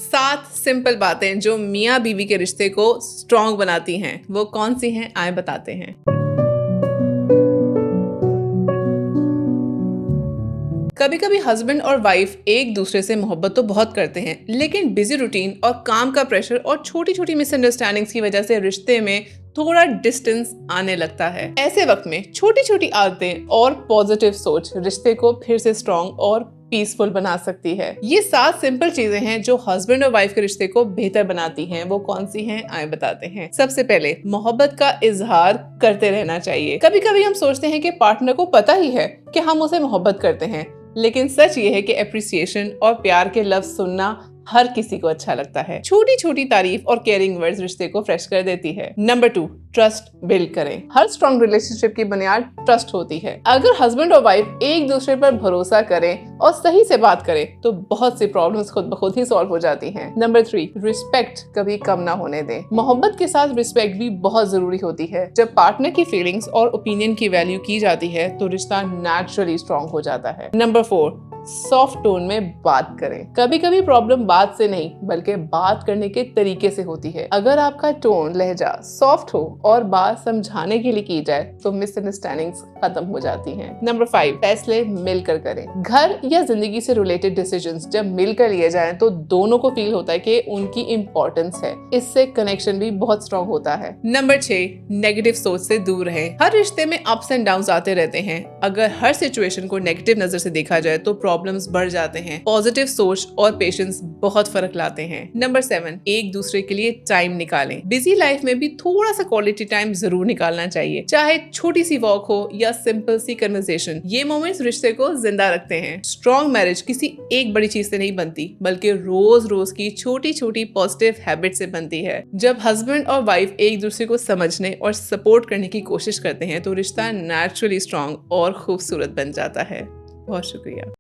7 simple बातें जो मियाँ बीवी के रिश्ते को स्ट्रॉन्ग बनाती हैं, वो कौन सी हैं आए बताते हैं। कभी कभी हस्बैंड और वाइफ एक दूसरे से मोहब्बत तो बहुत करते हैं, लेकिन बिजी रूटीन और काम का प्रेशर और छोटी छोटी मिसअंडरस्टैंडिंग्स की वजह से रिश्ते में थोड़ा डिस्टेंस आने लगता है। ऐसे वक्त में छोटी छोटी आदतें और पॉजिटिव सोच रिश्ते को फिर से स्ट्रॉन्ग और पीसफुल बना सकती है। ये 7 सिंपल चीजें हैं जो हस्बैंड और वाइफ के रिश्ते को बेहतर बनाती हैं। वो कौन सी हैं आए बताते हैं। सबसे पहले मोहब्बत का इजहार करते रहना चाहिए। कभी कभी हम सोचते हैं कि पार्टनर को पता ही है कि हम उसे मोहब्बत करते हैं, लेकिन सच ये है कि एप्रिसिएशन और प्यार के लफ्ज सुनना हर किसी को अच्छा लगता है। छोटी छोटी तारीफ और केयरिंग वर्ड्स रिश्ते को फ्रेश कर देती है। नंबर 2, ट्रस्ट बिल्ड करें। हर स्ट्रॉन्ग रिलेशनशिप की बुनियाद ट्रस्ट होती है। अगर हस्बैंड और वाइफ एक दूसरे पर भरोसा करें और सही से बात करें तो बहुत सी प्रॉब्लम्स खुद ब खुद ही सॉल्व हो जाती हैं। नंबर 3, रिस्पेक्ट कभी कम ना होने दें। मोहब्बत के साथ रिस्पेक्ट भी बहुत जरूरी होती है। जब पार्टनर की फीलिंग्स और ओपिनियन की वैल्यू की जाती है तो रिश्ता नेचुरली स्ट्रॉन्ग हो जाता है। नंबर 4, सॉफ्ट टोन में बात करें। कभी कभी प्रॉब्लम बात से नहीं बल्कि बात करने के तरीके से होती है। अगर आपका टोन लहजा सॉफ्ट हो और बात समझाने के लिए की जाए तो मिसअंडरस्टैंडिंग्स खत्म हो जाती हैं। नंबर 5, फैसले मिलकर करें। घर या जिंदगी से रिलेटेड डिसीजंस जब मिलकर लिए जाएं तो दोनों को फील होता है कि उनकी इंपॉर्टेंस है। इससे कनेक्शन भी बहुत स्ट्रॉन्ग होता है। नंबर 6, नेगेटिव सोच से दूर रहें। हर रिश्ते में अप्स एंड डाउन्स आते रहते हैं। अगर हर सिचुएशन को नेगेटिव नजर से देखा जाए तो प्रॉब्लम्स बढ़ जाते हैं। पॉजिटिव सोच और पेशेंस बहुत फर्क लाते हैं। नंबर 7, एक दूसरे के लिए टाइम निकालें। बिजी लाइफ में भी थोड़ा सा क्वालिटी टाइम जरूर निकालना चाहिए, चाहे छोटी सी वॉक हो या सिंपल सी कन्वर्सेशन। ये मोमेंट्स रिश्ते को जिंदा रखते हैं। स्ट्रॉन्ग मैरिज किसी एक बड़ी चीज से नहीं बनती, बल्कि रोज रोज की छोटी छोटी पॉजिटिव हैबिट से बनती है। जब हस्बैंड और वाइफ एक दूसरे को समझने और सपोर्ट करने की कोशिश करते हैं तो रिश्ता नेचुरली स्ट्रॉन्ग और खूबसूरत बन जाता है। बहुत शुक्रिया।